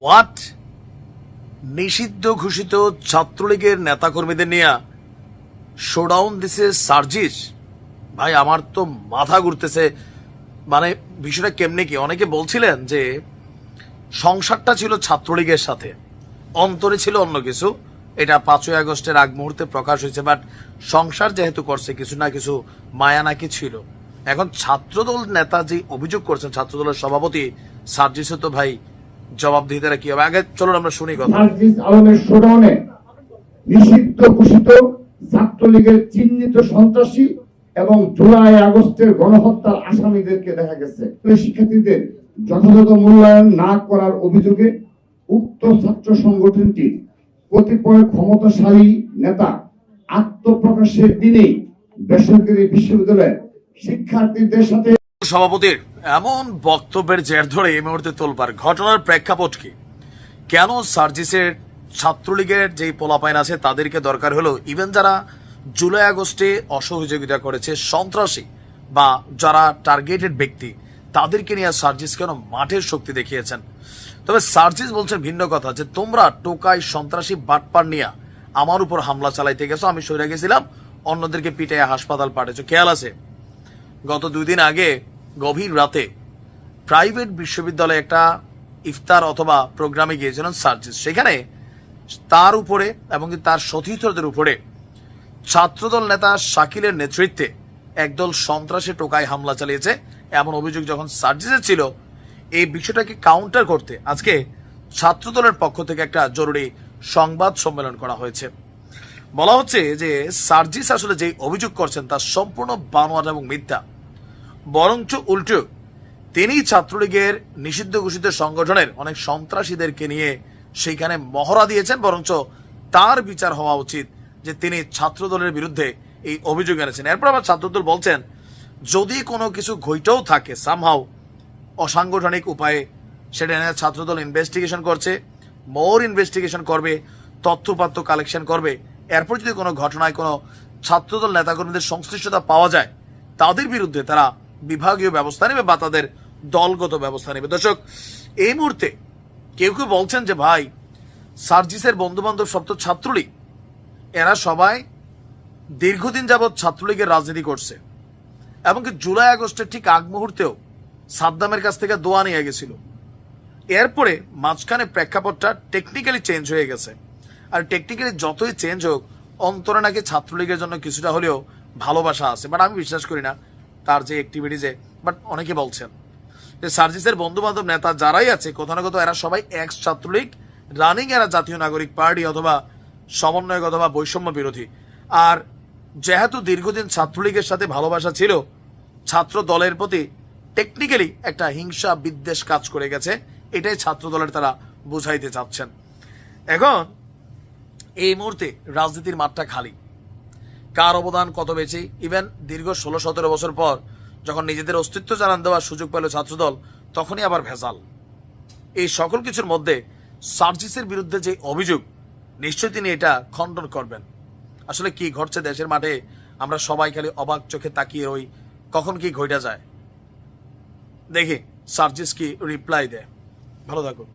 What? নিষিদ্ধ ঘোষিত ছাত্রলীগের নেতাকর্মীদের নিয়ে শোডাউন দিছে সার্জিস। ভাই আমার তো মাথা ঘুরতেছে। মানে বিষয়টা কেমনে কি? অনেকে বলছিলেন যে সংসারটা ছিল ছাত্রলীগের সাথে, অন্তরে ছিল অন্য কিছু। এটা 5ই আগস্টের আগ মুহূর্তে প্রকাশ হয়েছে, বাট সংসার যেহেতু করছে কিছু না কিছু মায়া নাকি ছিল। এখন ছাত্রদল নেতা যে অভিযোগ করছেন, ছাত্রদলের সভাপতি সার্জিসও তো ভাই জবাবদিহিতারা কি হবে? আগে চলুন আমরা শুনি কথা। সার্জিস আলমের শোডাউনে নিষিদ্ধ ঘোষিত ছাত্রলীগের চিহ্নিত সন্ত্রাসী এবং জুলাই আগস্টের গণহত্যার আসামিদেরকে দেখা গেছে শিক্ষার্থীদের যথাযথ মূল্যায়ন না করার অভিযোগে উক্ত ছাত্র সংগঠনটি কতিপয় ক্ষমতাশালী নেতা আত্মপ্রকাশের দিনেই বেসরকারি বিশ্ববিদ্যালয়ের শিক্ষার্থীদের সাথে সভাপতির এমন বক্তব্যের জের ধরে এই মুহূর্তে তোলপাড়। ঘটনার প্রেক্ষাপট কি? কেন সার্জিসের ছাত্রলীগের যে পোলাপাইন আছে তাদেরকে দরকার হলো? ইভেন যারা জুলাই আগস্টে অসহযোগিতা করেছে, সন্ত্রাসী বা যারা টার্গেটেড ব্যক্তি, তাদেরকে নিয়ে সার্জিস কেন মাঠের শক্তি দেখিয়েছেন? তবে সার্জিস বলছেন ভিন্ন কথা, যে তোমরা টোকাই সন্ত্রাসী বাটপার নিয়ে আমার উপর হামলা চালাইতে গেছো, আমি সরে গেছিলাম, অন্যদেরকে পিটাইয়া হাসপাতাল পাঠিয়েছো। খেয়াল আছে গত 2 দিন আগে গভীর রাতে প্রাইভেট বিশ্ববিদ্যালয়ে একটা ইফতার অথবা প্রোগ্রামে গিয়েছিলেন সার্জিস। সেখানে তার উপরে এবং তার সতীর্থদের উপরে ছাত্রদল নেতা শাকিলের নেতৃত্বে একদল সন্ত্রাসী টোকায় হামলা চালিয়েছে এমন অভিযোগ যখন সার্জিসের ছিল। এই বিষয়টাকে কাউন্টার করতে আজকে ছাত্রদলের পক্ষ থেকে একটা জরুরি সংবাদ সম্মেলন করা হয়েছে। বলা হচ্ছে যে সার্জিস আসলে যে অভিযোগ করছেন তা সম্পূর্ণ বানোয়াট এবং মিথ্যা। বরঞ্চ উল্টো তিনি ছাত্রলীগের নিষিদ্ধ ঘোষিত সংগঠনের অনেক সন্ত্রাসীদেরকে নিয়ে সেইখানে মহড়া দিয়েছেন। বরঞ্চ তার বিচার হওয়া উচিত যে তিনি ছাত্রদলের বিরুদ্ধে এই অভিযোগ এনেছেন। এরপর আবার ছাত্রদল বলছেন যদি কোনো কিছু ঘটেও থাকে সামহাও অসাংগঠনিক উপায়ে, সেটা নিয়ে ছাত্রদল ইনভেস্টিগেশন করছে, মোর ইনভেস্টিগেশন করবে, তথ্যপাত্র কালেকশন করবে। এরপর যদি কোনো ঘটনায় কোনো ছাত্রদল নেতাকর্মীদের সংশ্লিষ্টতা পাওয়া যায় তাদের বিরুদ্ধে তারা বিভাগীয় ব্যবস্থা নেবে বা তাদের দলগত ব্যবস্থা নেবে। দর্শক, এই মুহূর্তে কেউ কেউ বলছেন যে ভাই সার্জিসের বন্ধু বান্ধব সব তো ছাত্রলীগ, এরা সবাই দীর্ঘদিন যাবৎ ছাত্রলীগের রাজনীতি করছে, এমনকি জুলাই আগস্টের ঠিক আগ মুহূর্তেও সাদ্দামের কাছ থেকে দোয়া নিয়ে গেছিল। এরপরে মাঝখানে প্রেক্ষাপটটা টেকনিক্যালি চেঞ্জ হয়ে গেছে। আর টেকনিক্যালি যতই চেঞ্জ হোক, অন্তরে নাকি ছাত্রলীগের জন্য কিছুটা হলেও ভালোবাসা আছে, বাট আমি বিশ্বাস করি না তার যে অ্যাক্টিভিটিজে। বাট অনেকে বলছেন যে সার্জিসের বন্ধু বান্ধব নেতা যারাই আছে কোথাও না কোথাও এরা সবাই এক্স ছাত্রলীগ, রানিং এরা জাতীয় নাগরিক পার্টি অথবা সমন্বয়ক অথবা বৈষম্য বিরোধী। আর যেহেতু দীর্ঘদিন ছাত্রলীগের সাথে ভালোবাসা ছিল, ছাত্র দলের প্রতি টেকনিক্যালি একটা হিংসা বিদ্বেষ কাজ করে গেছে, এটাই ছাত্র দলের তারা বুঝাইতে চাচ্ছেন। এখন এই মুহূর্তে রাজনীতির মাঠটা খালি, কার অবদান কত বেশি। ইভেন দীর্ঘ 16-17 বছর পর যখন নিজেদের অস্তিত্ব জানান দেওয়ার সুযোগ পেল ছাত্রদল, তখনই আবার ভেজাল। এই সকল কিছুর মধ্যে সার্জিসের বিরুদ্ধে যে অভিযোগ, নিশ্চয়ই তিনি এটা খণ্ডন করবেন। আসলে কি ঘটছে দেশের মাঠে আমরা সবাই খালি অবাক চোখে তাকিয়ে রই, কখন কি ঘটে যায়। দেখি সার্জিস কি রিপ্লাই দেয়। ভালো থাকুন।